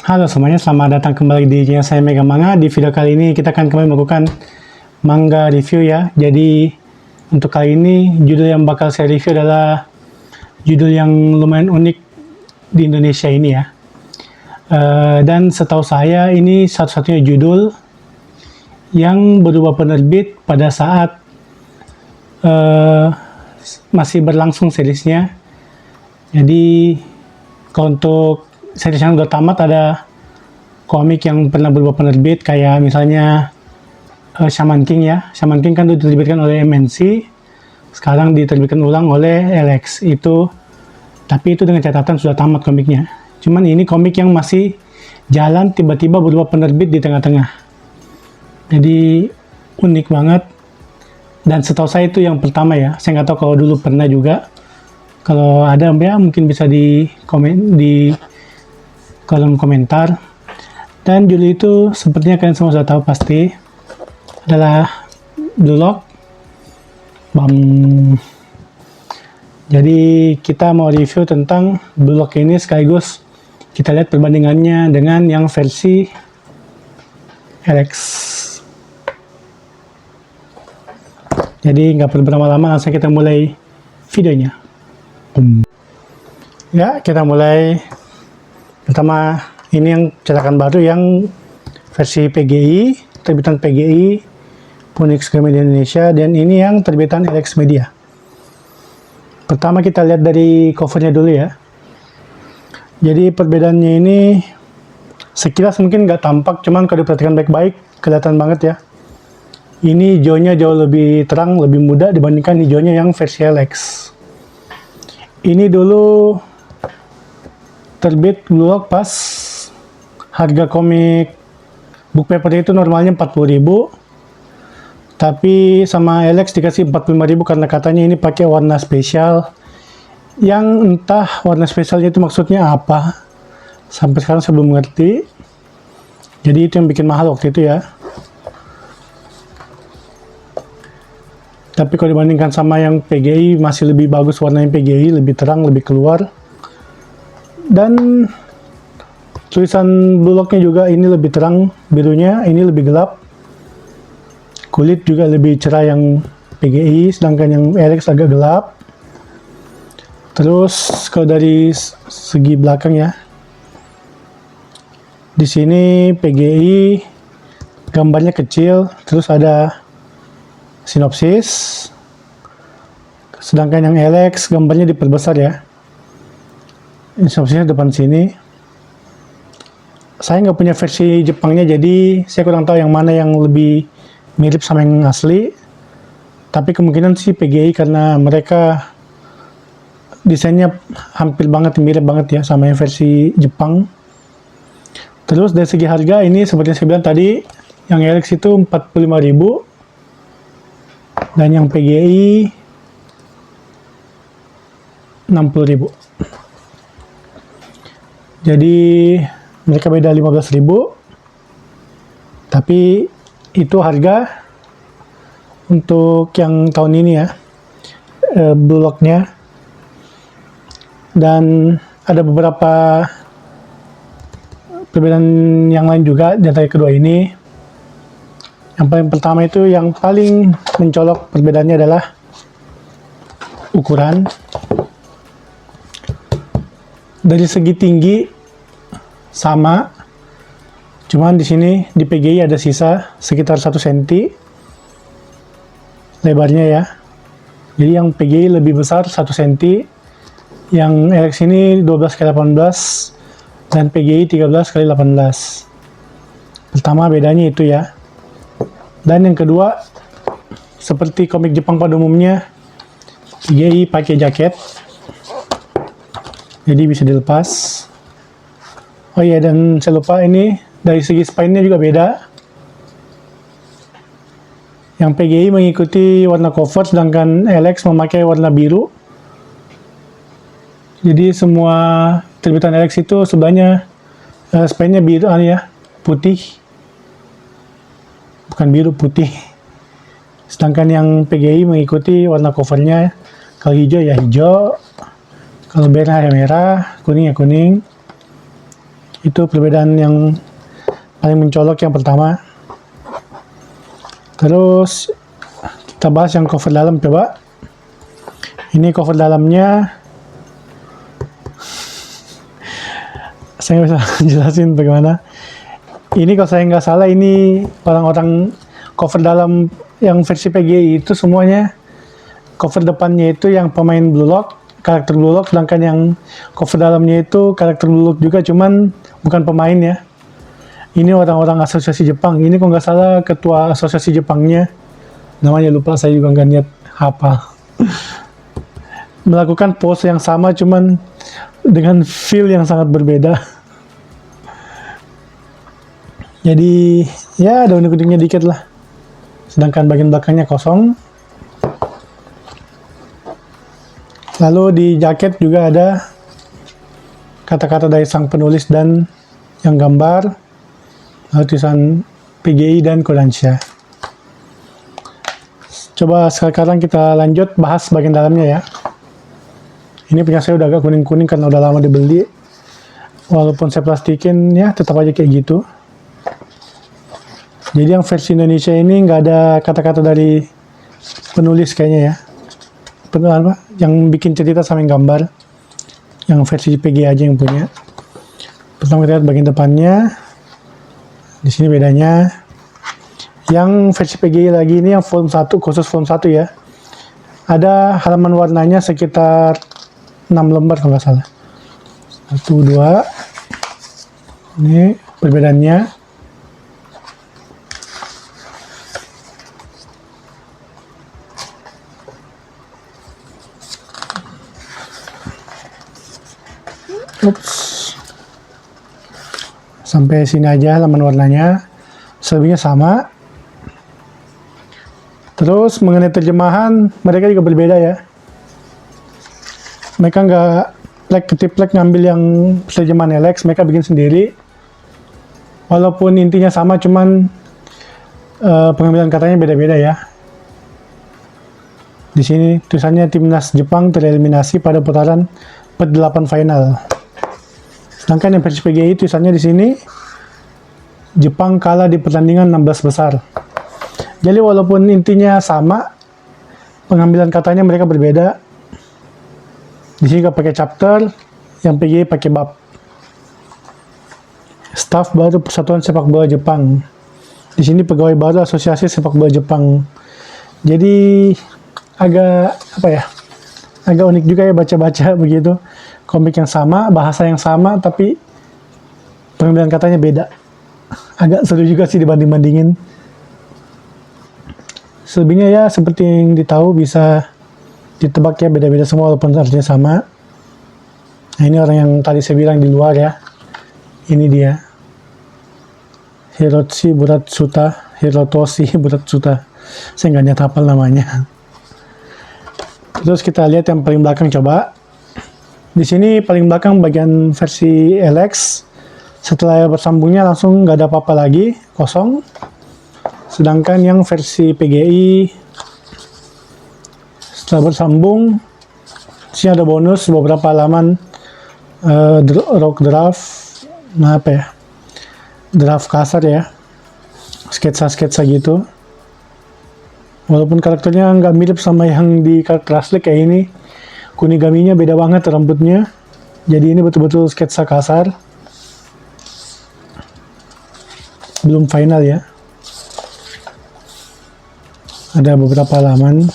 Halo semuanya, selamat datang kembali di channel saya Mega Manga. Di video kali ini kita akan kembali melakukan manga review ya. Jadi untuk kali ini judul yang bakal saya review adalah judul yang lumayan unik di Indonesia ini ya. Dan setahu saya ini satu-satunya judul yang berubah penerbit pada saat masih berlangsung seriesnya. Jadi kalau untuk series yang udah tamat ada komik yang pernah berubah penerbit kayak misalnya Shaman King ya. Shaman King kan diterbitkan oleh MNC, sekarang diterbitkan ulang oleh LX itu, tapi itu dengan catatan sudah tamat komiknya. Cuman ini komik yang masih jalan tiba-tiba berubah penerbit di tengah-tengah. Jadi unik banget. Dan setahu saya itu yang pertama ya. Saya nggak tahu kalau dulu pernah juga. Kalau ada ya mungkin bisa di kolom komentar. Dan judul itu sepertinya kalian semua sudah tahu pasti adalah Blue Lock. Jadi kita mau review tentang Blue Lock ini sekaligus kita lihat perbandingannya dengan yang versi LX. Jadi nggak perlu berlama-lama, langsung kita mulai videonya. Ya, kita mulai. Pertama, ini yang cetakan baru yang versi PGI, terbitan PGI, Phoenix Gramedia Indonesia, dan ini yang terbitan LX Media. Pertama kita lihat dari covernya dulu ya. Jadi perbedaannya ini sekilas mungkin nggak tampak, cuman kalau diperhatikan baik-baik kelihatan banget ya. Ini hijaunya jauh lebih terang, lebih muda dibandingkan hijaunya yang versi LX. Ini dulu terbit Blue Lock pas harga komik book paper itu normalnya 40.000, tapi sama LX dikasih 45.000 karena katanya ini pakai warna spesial yang entah warna spesialnya itu maksudnya apa, sampai sekarang saya belum ngerti. Jadi itu yang bikin mahal waktu itu ya. Tapi kalau dibandingkan sama yang PGI masih lebih bagus warnanya, PGI lebih terang, lebih keluar. Dan tulisan Blue Lock-nya juga ini lebih terang birunya, ini lebih gelap. Kulit juga lebih cerah yang PGI, sedangkan yang LX agak gelap. Terus kalau dari segi belakang ya, di sini PGI gambarnya kecil, terus ada sinopsis. Sedangkan yang LX gambarnya diperbesar ya. Sinopsisnya depan sini. Saya nggak punya versi Jepangnya, jadi saya kurang tahu yang mana yang lebih mirip sama yang asli. Tapi kemungkinan sih PGI karena mereka desainnya hampir banget, mirip banget ya sama yang versi Jepang. Terus dari segi harga ini seperti yang saya bilang tadi, yang LX itu 45.000 dan yang PGI 60.000. Jadi mereka beda 15.000, tapi itu harga untuk yang tahun ini ya, Blue Lock-nya. Dan ada beberapa perbedaan yang lain juga di antara kedua ini. Yang paling pertama itu yang paling mencolok perbedaannya adalah ukuran. Dari segi tinggi sama, cuman di sini di PGI ada sisa sekitar 1 cm lebarnya ya. Jadi yang PGI lebih besar 1 cm, yang LX ini 12x18 dan PGI 13x18. Pertama bedanya itu ya. Dan yang kedua, seperti komik Jepang pada umumnya, PGI pakai jaket, jadi bisa dilepas. Oh iya, dan saya lupa ini dari segi spine-nya juga beda. Yang PGI mengikuti warna cover, sedangkan LX memakai warna biru. Jadi semua terbitan LX itu sebenarnya spine-nya biru ya, putih. Bukan biru, putih. Sedangkan yang PGI mengikuti warna covernya. Kalau hijau ya hijau, kalau merah ya merah, kuning ya kuning. Itu perbedaan yang paling mencolok yang pertama. Terus kita bahas yang cover dalam coba. Ini cover dalamnya, saya nggak bisa jelasin bagaimana. Ini kalau saya nggak salah ini orang-orang cover dalam yang versi PGI itu semuanya cover depannya itu yang pemain Blue Lock, karakter Blue Lock, sedangkan yang cover dalamnya itu karakter Blue Lock juga, cuman bukan pemain ya. Ini orang-orang asosiasi Jepang. Ini kalau nggak salah ketua asosiasi Jepangnya, namanya lupa, saya juga nggak niat hafal. Melakukan pose yang sama cuman dengan feel yang sangat berbeda. Jadi ya ada unik-uniknya dikit lah. Sedangkan bagian belakangnya kosong. Lalu di jaket juga ada kata-kata dari sang penulis dan yang gambar, lalu tulisan PGI dan Kodansha. Coba sekarang kita lanjut bahas bagian dalamnya ya. Ini punya saya udah agak kuning-kuning karena udah lama dibeli. Walaupun saya plastikin ya tetap aja kayak gitu. Jadi yang versi Indonesia ini nggak ada kata-kata dari penulis kayaknya ya. Apa? Yang bikin cerita sama yang gambar. Yang versi PG aja yang punya. Pertama kita lihat bagian depannya. Di sini bedanya. Yang versi PG lagi ini yang volume 1, khusus volume 1 ya. Ada halaman warnanya sekitar 6 lembar kalau nggak salah. 1, 2. Ini perbedaannya. Ups. Sampai sini aja halaman warnanya. Selebihnya sama. Terus mengenai terjemahan, mereka juga berbeda ya. Mereka nggak ketiplek ngambil yang terjemahan Alex, mereka bikin sendiri. Walaupun intinya sama, cuman pengambilan katanya beda-beda ya. Di sini tulisannya timnas Jepang tereliminasi pada putaran ke-8 final. Sedangkan yang versi PGI tulisannya di sini Jepang kalah di pertandingan 16 besar. Jadi walaupun intinya sama, pengambilan katanya mereka berbeda. Di sini nggak pakai chapter, yang PGI pakai bab. Staf baru Persatuan Sepak Bola Jepang. Di sini pegawai baru Asosiasi Sepak Bola Jepang. Jadi agak apa ya? Agak unik juga ya baca-baca begitu. Komik yang sama, bahasa yang sama, tapi pengambilan katanya beda. Agak seru juga sih dibanding-bandingin. Selebihnya ya seperti yang ditahu bisa ditebak ya, beda-beda semua walaupun artinya sama. Nah ini orang yang tadi saya bilang di luar ya. Ini dia. Hirotoshi Buratsuta. Saya nggak niat hafal namanya. Terus kita lihat yang paling belakang coba. Di sini paling belakang bagian versi LX. Setelah bersambungnya langsung nggak ada apa-apa lagi, kosong. Sedangkan yang versi PGI setelah bersambung, sini ada bonus beberapa halaman rock draft, nah apa ya, draft kasar ya, sketsa-sketsa gitu. Walaupun karakternya nggak mirip sama yang di karakter asli kayak ini, Kunigaminya beda banget rambutnya. Jadi ini betul-betul sketsa kasar. Belum final ya. Ada beberapa halaman.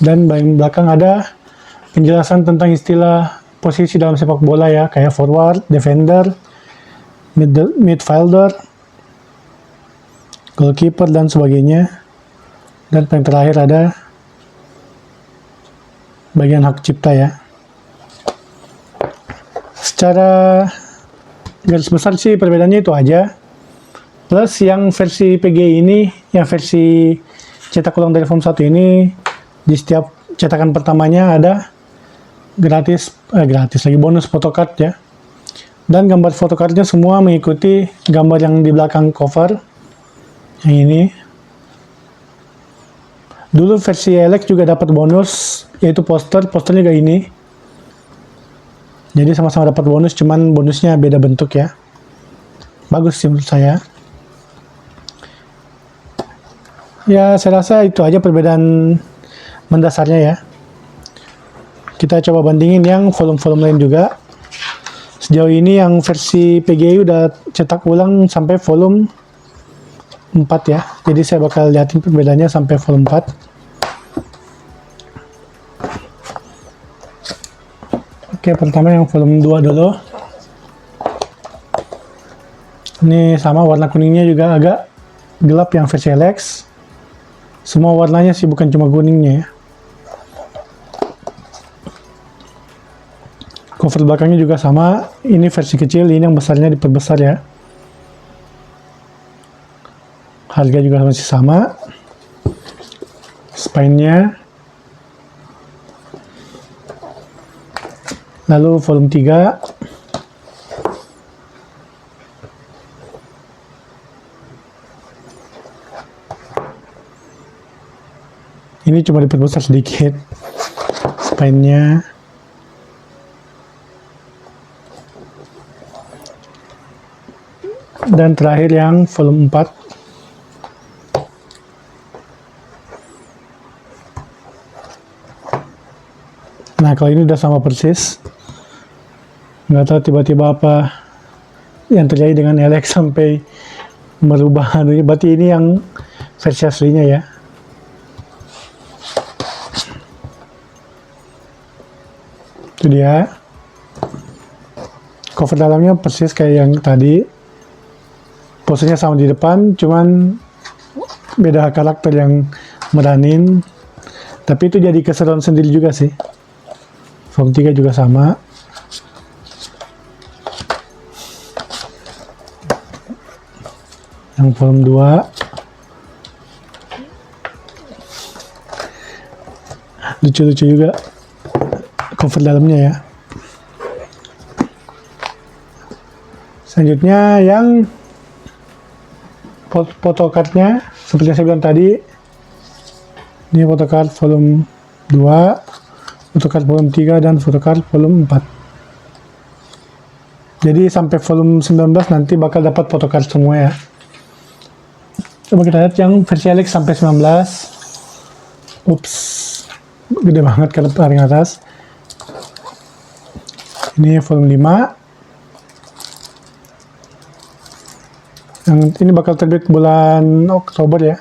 Dan bagian belakang ada penjelasan tentang istilah posisi dalam sepak bola ya, kayak forward, defender, midfielder, goalkeeper dan sebagainya. Dan yang terakhir ada bagian hak cipta ya. Secara garis besar sih perbedaannya itu aja. Plus yang versi PGI ini, yang versi cetak ulang dari volume 1 ini, di setiap cetakan pertamanya ada gratis lagi bonus photocard ya. Dan gambar photocardnya semua mengikuti gambar yang di belakang cover. Yang ini. Dulu versi Alex juga dapat bonus, yaitu posternya kayak ini. Jadi sama-sama dapat bonus, cuman bonusnya beda bentuk ya. Bagus sih menurut saya. Ya, saya rasa itu aja perbedaan mendasarnya ya. Kita coba bandingin yang volume-volume lain juga. Sejauh ini yang versi PGI udah cetak ulang sampai volume 4 ya. Jadi saya bakal liatin perbedaannya sampai volume 4. Oke, pertama yang volume 2 dulu. Ini sama, warna kuningnya juga agak gelap yang versi LX. Semua warnanya sih, bukan cuma kuningnya ya. Cover belakangnya juga sama. Ini versi kecil, ini yang besarnya diperbesar ya. Harga juga masih sama. Spine-nya. Lalu volume 3. Ini cuma diperbesar sedikit spine-nya. Dan terakhir yang volume 4. Nah, kalau ini udah sama persis. Nggak tahu tiba-tiba apa yang terjadi dengan LX sampai merubah anunya. Berarti ini yang versi aslinya ya. Itu dia. Cover dalamnya persis kayak yang tadi. Posenya sama di depan, cuman beda karakter yang meranin. Tapi itu jadi keseruan sendiri juga sih. Volume 3 juga sama. Yang volume 2. Lucu-lucu juga cover dalamnya ya. Selanjutnya yang photocardnya, seperti yang saya bilang tadi, ini photocard volume 2, photocard volume 3, dan photocard volume 4. Jadi sampai volume 19 nanti bakal dapat photocard semua ya. Coba kita lihat yang versi LX sampai 19. Ups, gede banget karena paling atas. Ini volume 5. Yang ini bakal terbit bulan Oktober ya.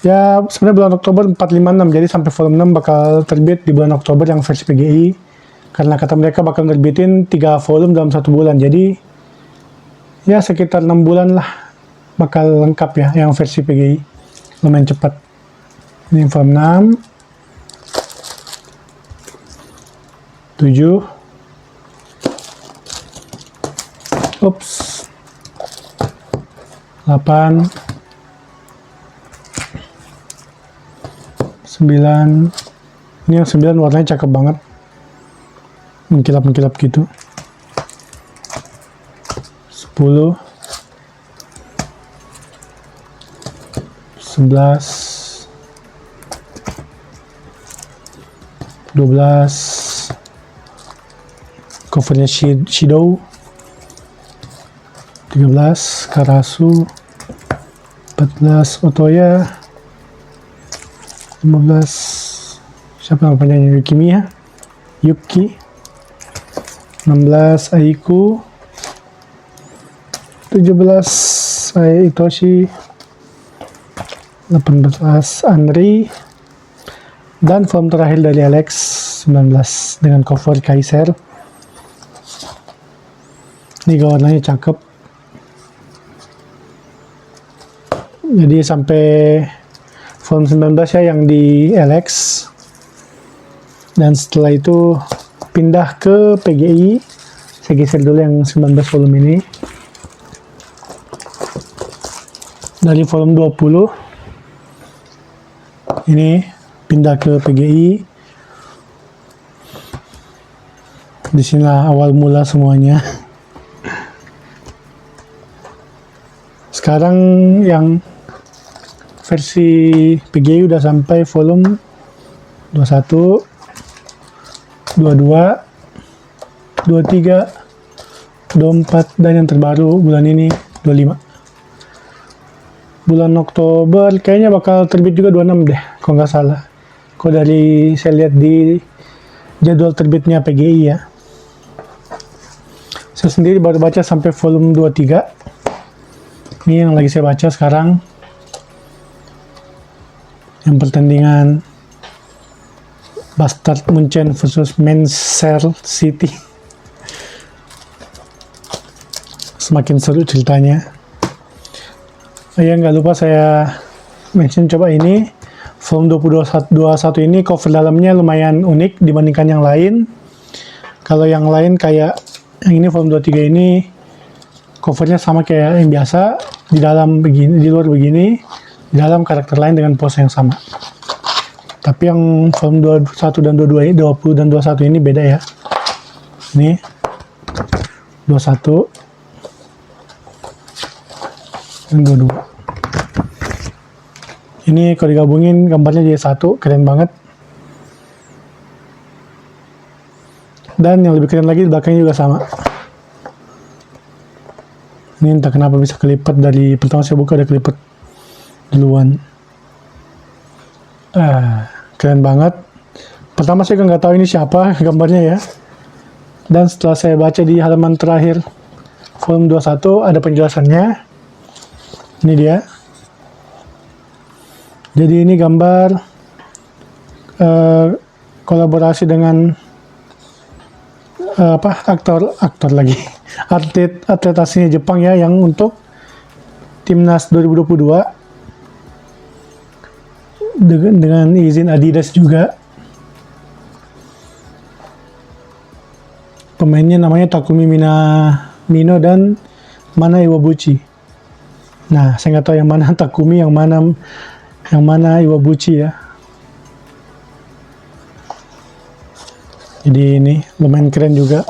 Ya, sebenarnya bulan Oktober 456, jadi sampai volume 6 bakal terbit di bulan Oktober yang versi PGI. Karena kata mereka bakal nerbitin 3 volume dalam 1 bulan, jadi ya sekitar 6 bulan lah bakal lengkap ya yang versi PGI. Lumayan cepat. Ini volume 6. 7. Ups. 8. 9. Ini yang 9 warnanya cakep banget. Mengkilap-mengkilap gitu. 10. 11. 12. Covernya Shadow. 13 Karasu. 14 Otoya. 15 siapa nama penyanyi, Yuki. 16 Aiku. 17 Ai Itoshi. 18 Anri. Dan volume terakhir dari Alex 19 dengan cover Kaiser. Ini warnanya cakep. Jadi sampai volume 19 ya yang di LX. Dan setelah itu pindah ke PGI. Saya geser dulu yang 19 volume ini. Dari volume 20 ini pindah ke PGI. Di sinilah awal mula semuanya. Sekarang yang versi PGI udah sampai volume 21. 22, 23, 24, dan yang terbaru bulan ini 25. Bulan Oktober kayaknya bakal terbit juga 26 deh, kalau nggak salah. Kalau dari saya lihat di jadwal terbitnya PGI ya. Saya sendiri baru baca sampai volume 23. Ini yang lagi saya baca sekarang. Yang pertandingan Bastard Munchen versus Manchester City. Semakin seru ceritanya. Ya nggak lupa saya mention coba ini. Volume 21 ini cover dalamnya lumayan unik dibandingkan yang lain. Kalau yang lain kayak yang ini volume 23 ini covernya sama kayak yang biasa, di dalam begini, di luar begini, di dalam karakter lain dengan pose yang sama. Tapi yang volume 21 dan 22 ini, 20 dan 21 ini beda ya. Ini 21 dan 22. Ini kalau digabungin gambarnya jadi satu, keren banget. Dan yang lebih keren lagi di belakangnya juga sama. Ini entah kenapa bisa kelipat dari pertama saya buka udah kelipat duluan. Keren banget. Pertama saya nggak tahu ini siapa gambarnya ya. Dan setelah saya baca di halaman terakhir volume 21 ada penjelasannya. Ini dia. Jadi ini gambar kolaborasi dengan aktor lagi atlet aslinya Jepang ya, yang untuk timnas 2022 dengan izin Adidas juga. Pemainnya namanya Takumi Mino dan Mana Iwabuchi. Nah, saya nggak tahu yang mana Takumi, yang mana Iwabuchi ya. Jadi ini lumayan keren juga.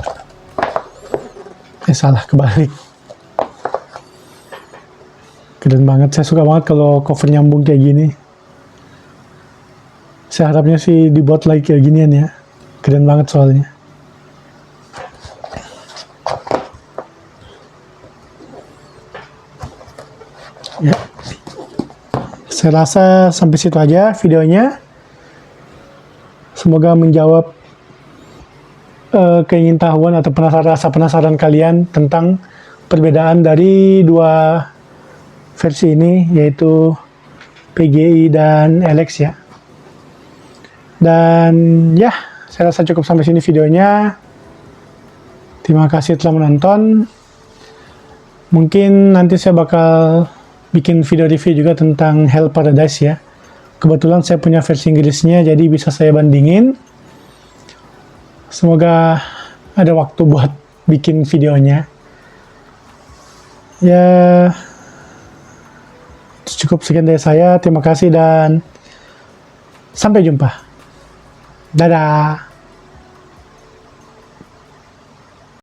Salah, kebalik. Keren banget. Saya suka banget kalau cover nyambung kayak gini. Saya harapnya sih dibuat lagi kayak ginian ya. Keren banget soalnya. Ya. Saya rasa sampai situ aja videonya. Semoga menjawab keingintahuan atau rasa penasaran kalian tentang perbedaan dari dua versi ini, yaitu PGI dan LX ya. Dan ya, saya rasa cukup sampai sini videonya. Terima kasih telah menonton. Mungkin nanti saya bakal bikin video review juga tentang Hell Paradise ya. Kebetulan saya punya versi Inggrisnya, jadi bisa saya bandingin. Semoga ada waktu buat bikin videonya. Ya, cukup sekian dari saya. Terima kasih dan sampai jumpa. Dadah.